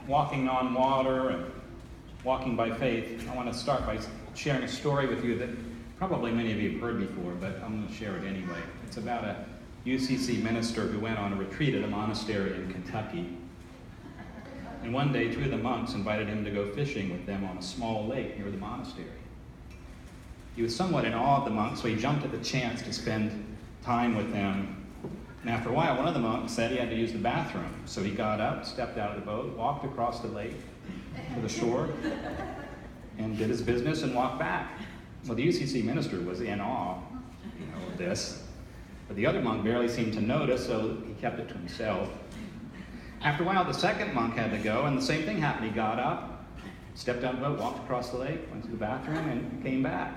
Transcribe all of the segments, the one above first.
walking on water and walking by faith, I want to start by sharing a story with you that probably many of you have heard before, but I'm going to share it anyway. It's about a UCC minister who went on a retreat at a monastery in Kentucky. And one day, two of the monks invited him to go fishing with them on a small lake near the monastery. He was somewhat in awe of the monks, so he jumped at the chance to spend time with them. And after a while, one of the monks said he had to use the bathroom. So he got up, stepped out of the boat, walked across the lake to the shore, and did his business and walked back. Well, the UCC minister was in awe, of this. But the other monk barely seemed to notice, so he kept it to himself. After a while, the second monk had to go, and the same thing happened. He got up, stepped out of the boat, walked across the lake, went to the bathroom, and came back.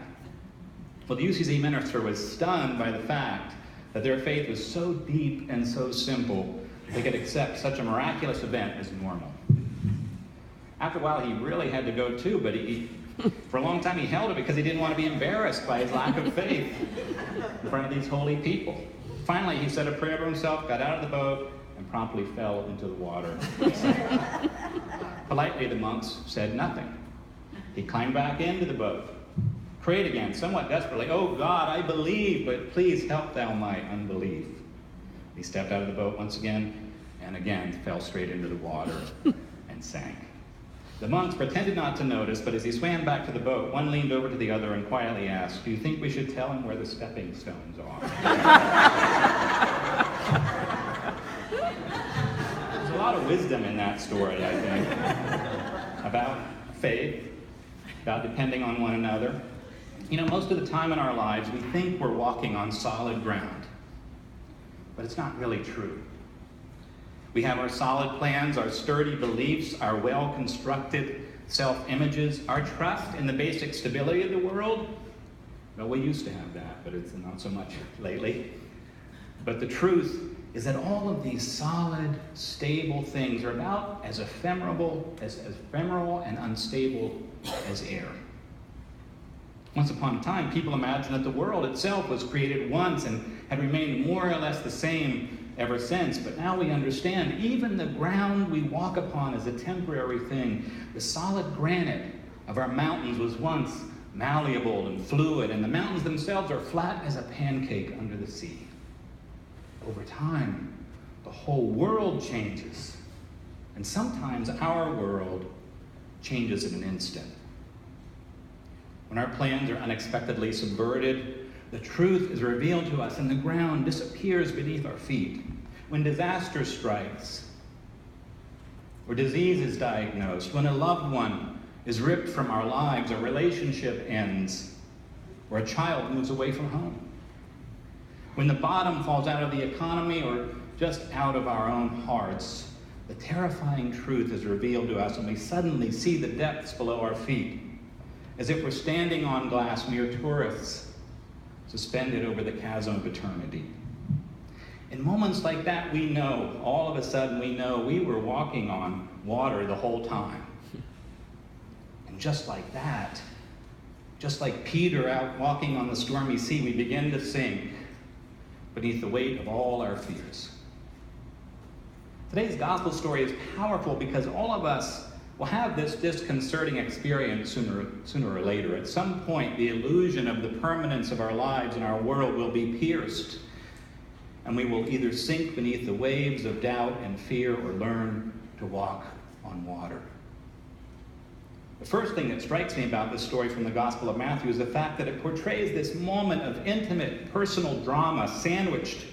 Well, the UCC minister was stunned by the fact that their faith was so deep and so simple, they could accept such a miraculous event as normal. After a while, he really had to go too, but for a long time he held it because he didn't want to be embarrassed by his lack of faith in front of these holy people. Finally, he said a prayer to himself, got out of the boat, and promptly fell into the water. Politely, the monks said nothing. He climbed back into the boat, prayed again, somewhat desperately, "Oh God, I believe, but please help thou my unbelief." He stepped out of the boat once again, and again fell straight into the water and sank. The monks pretended not to notice, but as he swam back to the boat, one leaned over to the other and quietly asked, "Do you think we should tell him where the stepping stones are?" There's a lot of wisdom in that story, I think, about faith, about depending on one another. Most of the time in our lives, we think we're walking on solid ground, but it's not really true. We have our solid plans, our sturdy beliefs, our well-constructed self-images, our trust in the basic stability of the world. Well, we used to have that, but it's not so much lately. But the truth is that all of these solid, stable things are about as ephemeral and unstable as air. Once upon a time, people imagined that the world itself was created once and had remained more or less the same ever since. But now we understand even the ground we walk upon is a temporary thing. The solid granite of our mountains was once malleable and fluid, and the mountains themselves are flat as a pancake under the sea. Over time, the whole world changes, and sometimes our world changes in an instant. When our plans are unexpectedly subverted, the truth is revealed to us and the ground disappears beneath our feet. When disaster strikes, or disease is diagnosed, when a loved one is ripped from our lives, a relationship ends, or a child moves away from home. When the bottom falls out of the economy or just out of our own hearts, the terrifying truth is revealed to us and we suddenly see the depths below our feet, as if we're standing on glass mere tourists, suspended over the chasm of eternity. In moments like that, we know, all of a sudden we know we were walking on water the whole time. And just like that, just like Peter out walking on the stormy sea, we begin to sink beneath the weight of all our fears. Today's gospel story is powerful because all of us will have this disconcerting experience sooner or later. At some point, the illusion of the permanence of our lives and our world will be pierced, and we will either sink beneath the waves of doubt and fear or learn to walk on water. The first thing that strikes me about this story from the Gospel of Matthew is the fact that it portrays this moment of intimate, personal drama sandwiched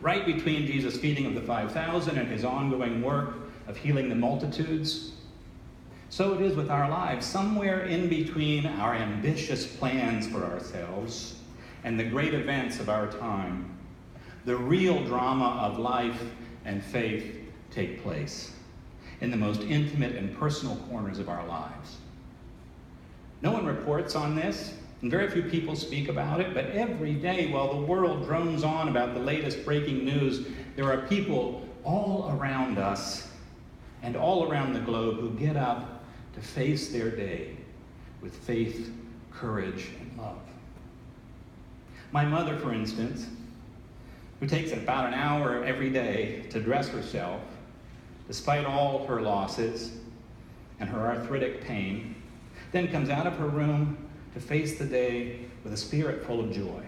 right between Jesus' feeding of the 5,000 and his ongoing work of healing the multitudes. So it is with our lives, somewhere in between our ambitious plans for ourselves and the great events of our time, the real drama of life and faith take place in the most intimate and personal corners of our lives. No one reports on this, and very few people speak about it, but every day while the world drones on about the latest breaking news, there are people all around us and all around the globe who get up to face their day with faith, courage, and love. My mother, for instance, who takes about an hour every day to dress herself, despite all her losses, and her arthritic pain, then comes out of her room to face the day with a spirit full of joy.